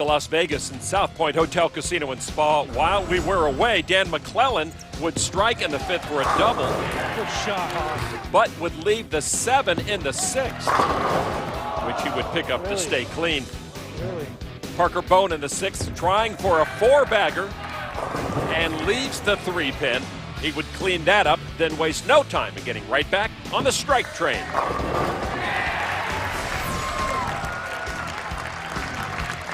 Las Vegas and South Point Hotel, Casino and Spa. While we were away, Dan McClellan would strike in the 5th for a double. Good shot, Hawk. But would leave the 7 in the 6th, which he would pick up to stay clean. Really? Parker Bone in the 6th, trying for a 4-bagger, and leaves the 3-pin. He would clean that up, then waste no time in getting right back on the strike train.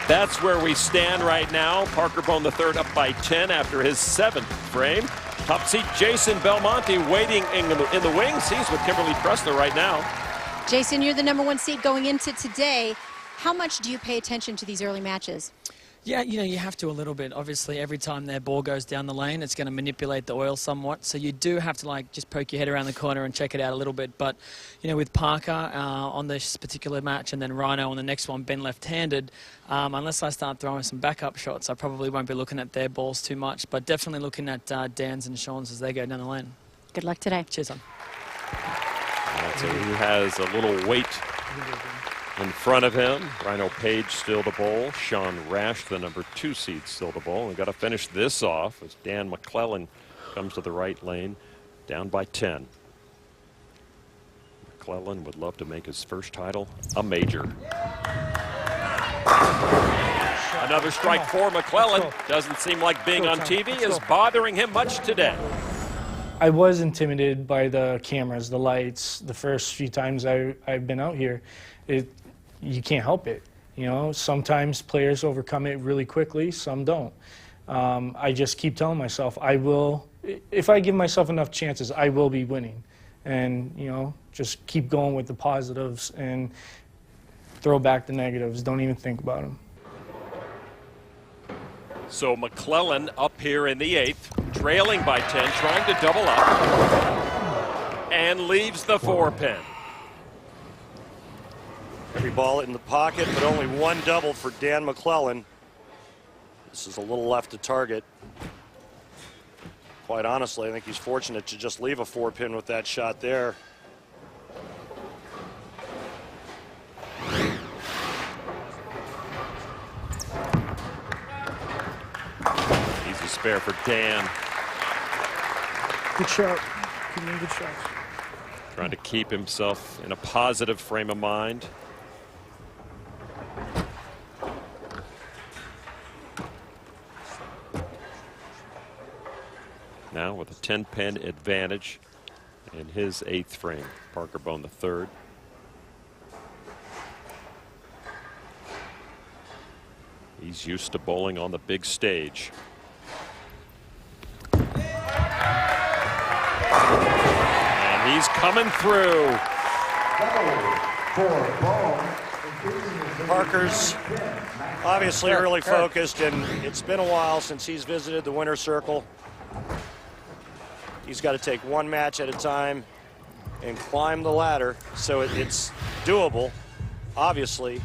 That's where we stand right now. Parker Bone the 3rd up by 10 after his 7th frame. Top seed Jason Belmonte waiting in the wings. He's with Kimberly Pressler right now. Jason, you're the #1 seed going into today. How much do you pay attention to these early matches? Yeah, you know, you have to a little bit. Obviously, every time their ball goes down the lane, it's going to manipulate the oil somewhat. So you do have to, like, just poke your head around the corner and check it out a little bit. But, you know, with Parker on this particular match and then Rhino on the next one, Ben left-handed, unless I start throwing some backup shots, I probably won't be looking at their balls too much. But definitely looking at Dan's and Sean's as they go down the lane. Good luck today. Cheers, son. So he has a little weight in front of him. Rhino Page still the bowl. Sean Rash, the #2 seed, still the bowl. We've got to finish this off as Dan McClellan comes to the right lane, down by 10. McClellan would love to make his first title a major. Another strike for McClellan. Doesn't seem like being on TV is bothering him much today. I was intimidated by the cameras, the lights, the first few times I've been out here. You can't help it. You know, sometimes players overcome it really quickly, some don't. I just keep telling myself, if I give myself enough chances, I will be winning. And, you know, just keep going with the positives and throw back the negatives. Don't even think about them. So McClellan up here in the 8th, trailing by 10, trying to double up, and leaves the 4-pin. Every ball in the pocket, but only one double for Dan McClellan. This is a little left to target. Quite honestly, I think he's fortunate to just leave a 4-pin with that shot there. Easy spare for Dan. Good shot. Good shots. Trying to keep himself in a positive frame of mind. Now with a 10-pin advantage in his 8th frame. Parker Bone the 3rd. He's used to bowling on the big stage. And he's coming through. Parker's obviously really focused, and it's been a while since he's visited the winner's circle. He's got to take one match at a time and climb the ladder, so it's doable, obviously,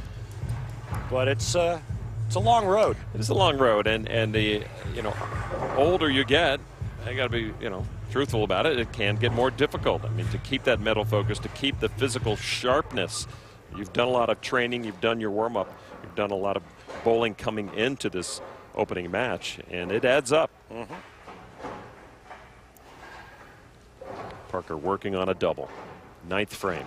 but it's a long road. It is a long road, and the older you get, I got to be truthful about it. It can get more difficult. I mean, to keep that mental focus, to keep the physical sharpness. You've done a lot of training. You've done your warm up. You've done a lot of bowling coming into this opening match, and it adds up. Parker working on a double. 9th frame.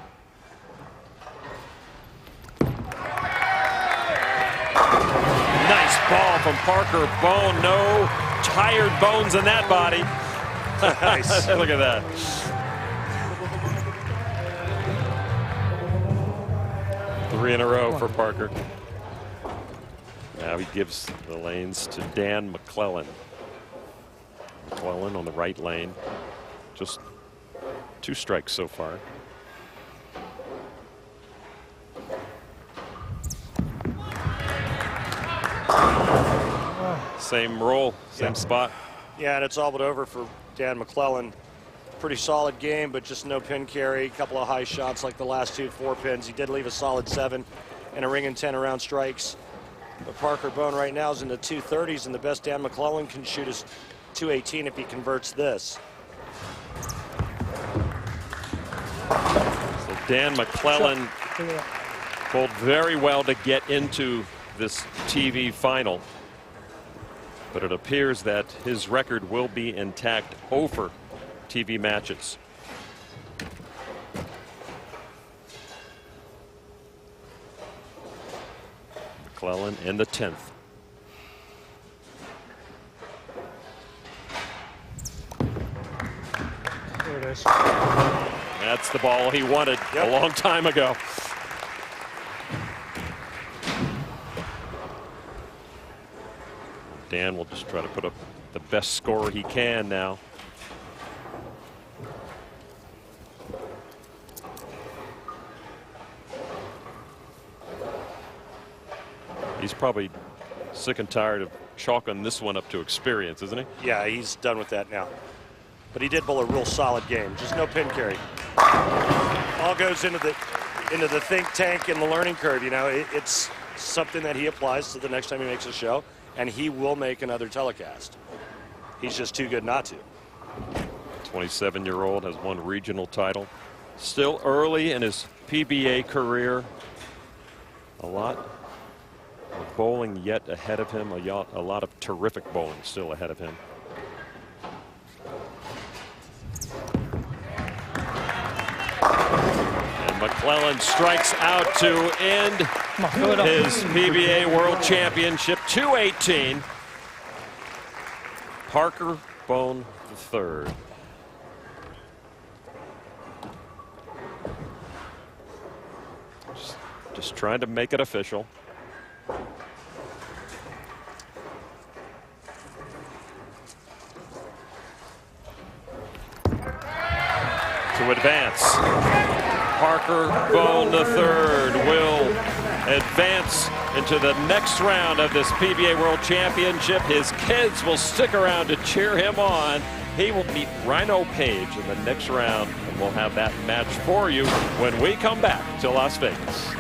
Nice ball from Parker Bone. No tired bones in that body. Nice. Look at that. Three in a row for Parker. Now he gives the lanes to Dan McClellan. McClellan on the right lane. Just 2 strikes so far. Same roll, same spot. Yeah, and it's all but over for Dan McClellan. Pretty solid game, but just no pin carry. A couple of high shots like the last 2 4-pins. He did leave a solid 7 and a ring and 10 around strikes. But Parker Bone right now is in the 230s, and the best Dan McClellan can shoot is 218 if he converts this. So Dan McClellan bowled very well to get into this TV final. But it appears that his record will be intact over TV matches. McClellan in the 10th. There it is. That's the ball he wanted a long time ago. Dan will just try to put up the best score he can now. He's probably sick and tired of chalking this one up to experience, isn't he? Yeah, he's done with that now. But he did bowl a real solid game. Just no pin carry. All goes into the think tank and the learning curve. You know, it's something that he applies to the next time he makes a show, and he will make another telecast. He's just too good not to. 27-year-old has won regional title. Still early in his PBA career. A lot of bowling yet ahead of him. A lot of terrific bowling still ahead of him. And McClellan strikes out to end his PBA World Championship. 218. Parker Bone III. Just trying to make it official. To advance. Parker Bone III will advance into the next round of this PBA World Championship. His kids will stick around to cheer him on. He will meet Rhino Page in the next round, and we'll have that match for you when we come back to Las Vegas.